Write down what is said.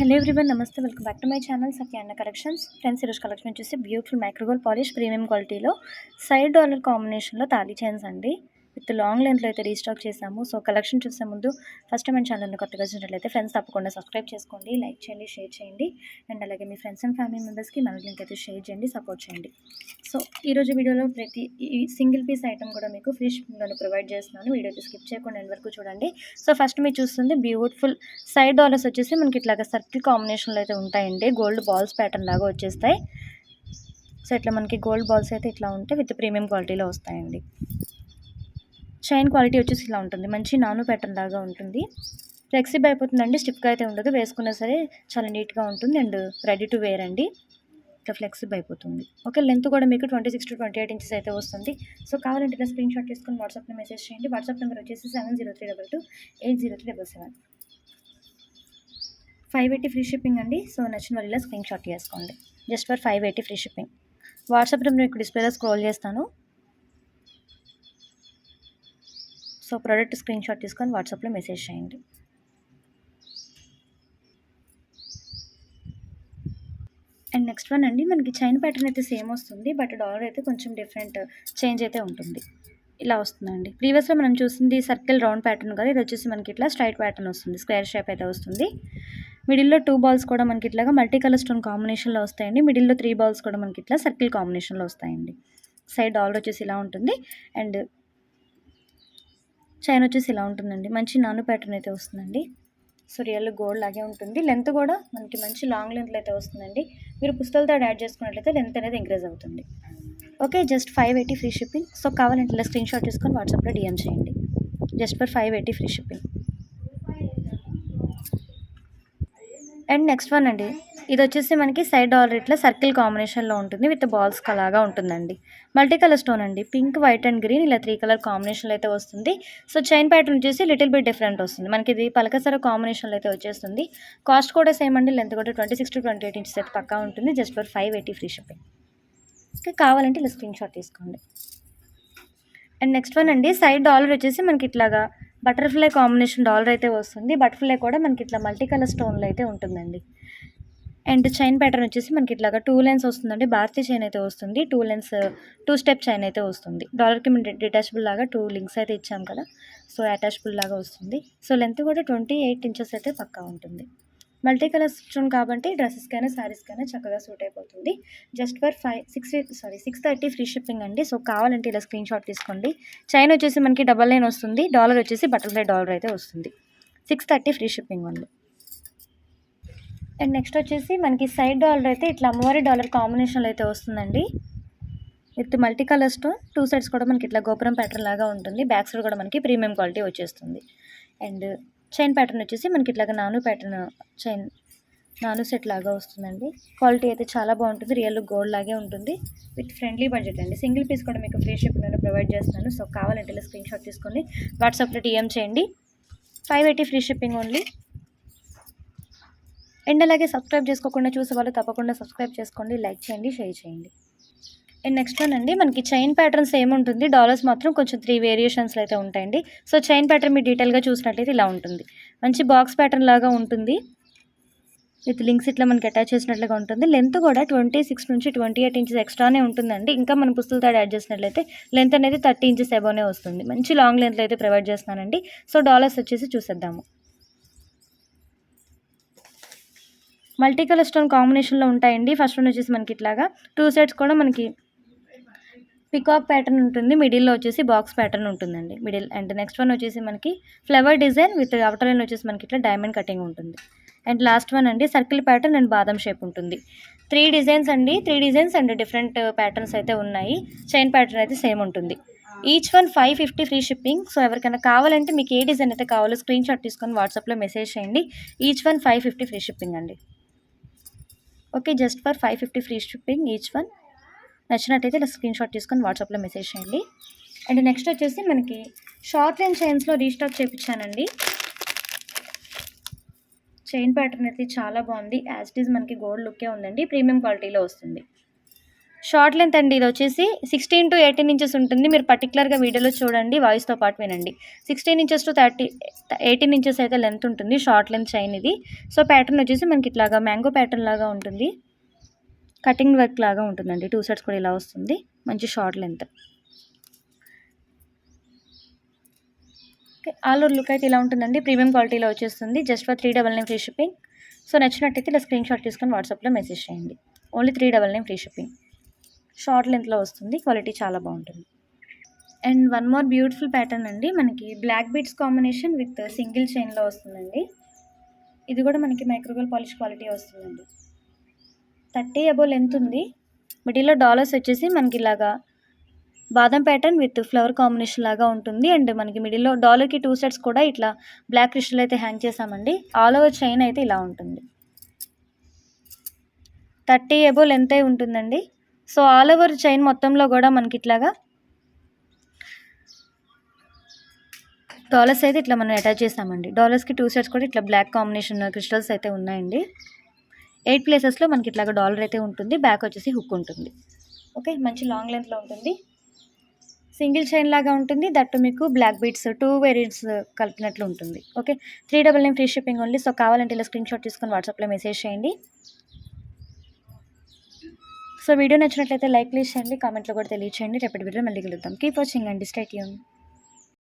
Hello everyone, namaste. Welcome back to my channel Satya Anna collections. Friends, ఈరోజు collection వచ్చేసి beautiful micro gold polish premium క్వాలిటీలో side dollar కాంబినేషన్లో తాళీ chains అండి. విత్ లాంగ్ లెంత్లో అయితే రీస్టాక్ చేసాము. సో కలెక్షన్ చూసే ముందు ఫస్ట్ మన ఛానల్ని కొత్తగా చూసినట్లయితే ఫ్రెండ్స్ తప్పకుండా సబ్స్క్రైబ్ చేసుకోండి, లైక్ చేయండి, షేర్ చేయండి. అండ్ అలాగే మీ ఫ్రెండ్స్ అండ్ ఫ్యామిలీ మెంబర్స్కి మన లింక్ అయితే షేర్ చేయండి, సపోర్ట్ చేయండి. సో ఈరోజు వీడియోలో ప్రతి సింగిల్ పీస్ ఐటమ్ కూడా మీకు ఫ్రీ షిప్పింగ్లో ప్రొవైడ్ చేస్తున్నాను. వీడియోకి స్కిప్ చేయకుండా ఎండ్ వరకు చూడండి. సో ఫస్ట్ మీరు చూస్తుంది బ్యూటిఫుల్ సైడ్ డాలర్స్ వచ్చేసి మనకి ఇట్లాగా సర్కిల్ కాంబినేషన్లో అయితే ఉంటాయండి. గోల్డ్ బాల్స్ ప్యాటర్న్ లాగా వచ్చేస్తాయి. సో ఇట్లా మనకి గోల్డ్ బాల్స్ అయితే ఇట్లా ఉంటే విత్ ప్రీమియం క్వాలిటీలో వస్తాయండి. చైన్ క్వాలిటీ వచ్చేసి ఇలా ఉంటుంది, మంచి నాను ప్యాటర్న్ లాగా ఉంటుంది. ఫ్లెక్సిబుల్ అయిపోతుందండి, స్టిఫ్గా అయితే ఉండదు. వేసుకున్నా సరే చాలా నీట్గా ఉంటుంది అండ్ రెడీ టు వేర్ అండి. ఇట్లా ఫ్లెక్సిబుల్ అయిపోతుంది. ఓకే, లెంత్ కూడా మీకు 26 to 28 ఇంచెస్ అయితే వస్తుంది. సో కావాలంటే ఇలా స్క్రీన్ షాట్ తీసుకొని వాట్సాప్లో మెసేజ్ చేయండి. వాట్సాప్ నెంబర్ వచ్చేసి 70322807. 580 ఫ్రీ షిప్పింగ్ అండి. సో నచ్చిన వాళ్ళు ఇలా స్క్రీన్ షాట్ చేసుకోండి. Just for 580 free shipping. WhatsApp number మీకు డిస్ప్లేలో స్క్రోల్ చేస్తాను. సో ప్రోడక్ట్ స్క్రీన్ షాట్ తీసుకొని వాట్సాప్లో మెసేజ్ చేయండి. అండ్ నెక్స్ట్ వన్ అండి, మనకి చైన్ ప్యాటర్న్ అయితే సేమ్ వస్తుంది, బట్ డాలర్ అయితే కొంచెం డిఫరెంట్ చేంజ్ అయితే ఉంటుంది. ఇలా వస్తుందండి. ప్రీవియస్లో మనం చూసింది సర్కిల్ రౌండ్ ప్యాటర్న్ కదా, ఇది వచ్చేసి మనకి ఇట్లా స్ట్రైట్ ప్యాటర్న్ వస్తుంది, స్క్వేర్ షేప్ అయితే వస్తుంది. మిడిల్లో 2 బాల్స్ కూడా మనకి ఇట్లాగా మల్టీ కలర్ స్టోన్ కాంబినేషన్లో వస్తాయండి. మిడిల్లో 3 బాల్స్ కూడా మనకి ఇట్లా సర్కిల్ కాంబినేషన్లో వస్తాయండి. సైడ్ డాలర్ వచ్చేసి ఇలా ఉంటుంది అండ్ చైన్ వచ్చేసి ఇలా ఉంటుందండి. మంచి నాను ప్యాటర్న్ అయితే వస్తుందండి. సో రియల్ గోల్డ్ లాగే ఉంటుంది. లెంత్ కూడా మనకి మంచి లాంగ్ లెంత్లో అయితే వస్తుందండి. మీరు పుస్తలతో యాడ్ చేసుకున్నట్లయితే లెంత్ అనేది ఇంక్రీజ్ అవుతుంది. Okay, just 580 free shipping. So కావాలంటే ఇలా స్క్రీన్ షాట్ తీసుకొని వాట్సాప్లో డిఎం చేయండి. Just for 580 free shipping. And next one అండి, ఇది వచ్చేసి మనకి సైడ్ డాలర్ ఇట్లా సర్కిల్ కాంబినేషన్లో ఉంటుంది, విత్ బాల్స్ అలాగా ఉంటుందండి. మల్టీ కలర్ స్టోన్ అండి, పింక్, వైట్ అండ్ గ్రీన్ ఇలా 3 కలర్ కాంబినేషన్లో అయితే వస్తుంది. సో చైన్ ప్యాటర్న్ వచ్చేసి లిటిల్ బిట్ డిఫరెంట్ వస్తుంది. మనకి ఇది పలకసర కాంబినేషన్లో అయితే వచ్చేస్తుంది. కాస్ట్ కూడా సేమ్ అండి. లెంత్ కూడా 26 to 28 ఇంచెస్ అయితే పక్కా ఉంటుంది. Just for 580 free shipping. Okay, కావాలంటే ఇలా స్క్రీన్ షాట్ తీసుకోండి. అండ్ నెక్స్ట్ వన్ అండి, సైడ్ డాలర్ వచ్చేసి మనకి ఇట్లాగా బటర్ఫ్లై కాంబినేషన్ డాలర్ అయితే వస్తుంది. బటర్ఫ్లై కూడా మనకి ఇట్లా మల్టీ కలర్ స్టోన్లో అయితే ఉంటుందండి. అండ్ చైన్ ప్యాటర్న్ వచ్చేసి మనకి ఇట్లాగా 2 లైన్స్ వస్తుందండి. భారతీయ చైన్ అయితే వస్తుంది. 2 లైన్స్ 2 స్టెప్ చైన్ అయితే వస్తుంది. డాలర్కి మేము డిటాచబుల్ లాగా 2 లింక్స్ అయితే ఇచ్చాం కదా, సో అటాచబుల్ లాగా వస్తుంది. సో లెంత్ కూడా 28 ఇంచెస్ అయితే పక్కా ఉంటుంది. మల్టీ కలర్ స్టోన్ కాబట్టి డ్రెస్సెస్కైనా శారీస్కైనా చక్కగా సూట్ అయిపోతుంది. జస్ట్ ఫర్ 630 ఫ్రీ షిప్పింగ్ అండి. సో కావాలంటే ఇలా స్క్రీన్ షాట్ తీసుకోండి. చైన్ వచ్చేసి మనకి డబల్ లైన్ వస్తుంది. డాలర్ వచ్చేసి బటర్ఫ్లై డాలర్ అయితే వస్తుంది. 630 ఫ్రీ షిప్పింగ్ ఉంది. అండ్ నెక్స్ట్ వచ్చేసి మనకి సైడ్ డాలర్ అయితే ఇట్లా అమ్మవారి డాలర్ కాంబినేషన్లో అయితే వస్తుందండి. With multi colour stone 2 sides కూడా మనకి ఇట్లా గోపురం ప్యాటర్న్ లాగా ఉంటుంది. బ్యాక్ సైడ్ కూడా మనకి ప్రీమియం క్వాలిటీ వచ్చేస్తుంది. అండ్ చైన్ ప్యాటర్న్ వచ్చేసి మనకి ఇట్లాగా నాను ప్యాటర్న్ చైన్ నాను సెట్ లాగా వస్తుందండి. క్వాలిటీ అయితే చాలా బాగుంటుంది. రియల్ గోల్డ్ లాగే ఉంటుంది విత్ ఫ్రెండ్లీ బడ్జెట్ అండి. సింగిల్ పీస్ కూడా మీకు ఫ్రీ షిప్పింగ్ ప్రొవైడ్ చేస్తున్నాను. సో కావాలంటే ఇలా స్క్రీన్ షాట్ తీసుకొని వాట్సాప్లో డిఎం చేయండి. 580 ఫ్రీ షిప్పింగ్ ఓన్లీ. అండ్ అలాగే సబ్స్క్రైబ్ చేసుకోకుండా చూసే వాళ్ళు తప్పకుండా సబ్స్క్రైబ్ చేసుకోండి, లైక్ చేయండి, షేర్ చేయండి. అండ్ నెక్స్ట్ వన్ అండి, మనకి చైన్ ప్యాటర్న్ సేమ్ ఉంటుంది. డాలర్స్ మాత్రం కొంచెం 3 వేరియేషన్స్లో అయితే ఉంటాయండి. సో చైన్ ప్యాటర్న్ మీరు డీటెయిల్గా చూసినట్లయితే ఇలా ఉంటుంది. మంచి బాక్స్ ప్యాటర్న్ లాగా ఉంటుంది. విత్ లింక్స్ ఇట్లా మనకి అటాచ్ చేసినట్లుగా ఉంటుంది. లెంత్ కూడా 26 నుంచి 28 ఇంచెస్ ఎక్స్ట్రానే ఉంటుందండి. ఇంకా మన పుస్తలతో యాడ్ చేసినట్లయితే లెంత్ అనేది 30 ఇంచెస్ అబోనే వస్తుంది. మంచి లాంగ్ లెంత్లో అయితే ప్రొవైడ్ చేస్తున్నానండి. సో డాలర్స్ వచ్చేసి చూసేద్దాము. మల్టీ కలర్ స్టోన్ కాంబినేషన్లో ఉంటాయండి. ఫస్ట్ వన్ వచ్చేసి మనకి ఇట్లాగా 2 సైడ్స్ కూడా మనకి పికాక్ ప్యాటర్న్ ఉంటుంది. మిడిల్లో వచ్చేసి బాక్స్ ప్యాటర్న్ ఉంటుందండి మిడిల్. అండ్ నెక్స్ట్ వన్ వచ్చేసి మనకి flower design with outer line వచ్చేసి మనకి ఇట్లా డైమండ్ కటింగ్ ఉంటుంది. అండ్ లాస్ట్ వన్ అండి, సర్కిల్ ప్యాటర్న్ అండ్ బాదం షేప్ ఉంటుంది. 3 డిజైన్స్ అండి, 3 డిజైన్స్ అండ్ డిఫరెంట్ ప్యాటర్న్స్ అయితే ఉన్నాయి. చైన్ ప్యాటర్న్ అయితే సేమ్ ఉంటుంది. Each one 550 free shipping. So ఎవరికైనా కావాలంటే మీకు ఏ డిజైన్ అయితే కావాలో స్క్రీన్ షాట్ తీసుకొని వాట్సాప్లో మెసేజ్ చేయండి. ఈచ్ వన్ 550 ఫ్రీ షిప్పింగ్ అండి. Okay, just for 550 free shipping each one. నచ్చినట్టయితే ఇలా స్క్రీన్ షాట్ తీసుకొని వాట్సాప్లో మెసేజ్ చేయండి. అండ్ నెక్స్ట్ వచ్చేసి మనకి షార్ట్ లైన్ చైన్స్లో రీస్టాక్ చేయించానండి. చైన్ ప్యాటర్న్ అయితే చాలా బాగుంది. యాజ్ ఇట్ ఈజ్ మనకి గోల్డ్ లుక్కే ఉందండి. ప్రీమియం క్వాలిటీలో వస్తుంది. షార్ట్ లెంత్ అండి ఇది వచ్చేసి 16 to 18 ఇంచెస్ ఉంటుంది. మీరు పర్టికులర్గా వీడియోలో చూడండి, వాయిస్తో పాటు వినండి. 16 ఇంచెస్ టు 18 ఇంచెస్ అయితే లెంత్ ఉంటుంది. షార్ట్ లెంత్ చైన్ ఇది. సో ప్యాటర్న్ వచ్చేసి మనకి ఇట్లాగా మ్యాంగో ప్యాటర్న్ లాగా ఉంటుంది. కటింగ్ వర్క్ లాగా ఉంటుందండి. 2 సైడ్స్ కూడా ఇలా వస్తుంది. మంచి short length. Okay, all over look అయితే ఇలా ఉంటుందండి. ప్రీమియం క్వాలిటీలో వచ్చేస్తుంది. Just for 399 free shipping. So నచ్చినట్టయితే ఇలా స్క్రీన్ షాట్ తీసుకొని వాట్సాప్లో మెసేజ్ చేయండి. Only 399 free shipping. షార్ట్ లెంత్లో వస్తుంది. క్వాలిటీ చాలా బాగుంటుంది. And one more beautiful pattern అండి. మనకి black beads combination with single చైన్లో వస్తుందండి. ఇది కూడా మనకి మైక్రోవేవ్ పాలిష్ క్వాలిటీ వస్తుందండి. 30 అబోవ్ లెంత్ ఉంది. మిడిల్లో డాలర్స్ వచ్చేసి మనకి ఇలాగా బాదం ప్యాటర్న్ విత్ ఫ్లవర్ కాంబినేషన్ లాగా ఉంటుంది. అండ్ మనకి మిడిల్లో డాలర్కి 2 సెట్స్ కూడా ఇట్లా బ్లాక్ క్రిస్టల్ అయితే హ్యాంగ్ చేసామండి. ఆల్ ఓవర్ చైన్ అయితే ఇలా ఉంటుంది. 30 అబోవ్ లెంత్ అయి ఉంటుందండి. సో ఆల్ ఓవర్ చైన్ మొత్తంలో కూడా మనకి ఇట్లాగా డాలర్స్ అయితే ఇట్లా మనం అటాచ్ చేసామండి. డాలర్స్కి 2 సెట్స్ కూడా ఇట్లా బ్లాక్ కాంబినేషన్ క్రిస్టల్స్ అయితే ఉన్నాయండి. 8 ప్లేసెస్లో మనకి ఇట్లాగా డాలర్ అయితే ఉంటుంది. బ్యాక్ వచ్చేసి హుక్ ఉంటుంది. ఓకే, మంచి లాంగ్ లెంత్లో ఉంటుంది. సింగిల్ చైన్ లాగా ఉంటుంది. దట్టు మీకు బ్లాక్ బీడ్స్ 2 వేరియంట్స్ కలిపినట్లు ఉంటుంది. Okay, 399 free shipping only. So కావాలంటే ఇలా స్క్రీన్ షాట్ తీసుకొని వాట్సాప్లో మెసేజ్ చేయండి. సో వీడియో నచ్చినట్లయితే లైక్ ప్లీజ్ చేయండి, కామెంట్లో కూడా తెలియచేయండి. రేపటి వీడియో మళ్ళీ కలుద్దాం. కీప్ వాచింగ్ అండి, స్టే ట్యూన్.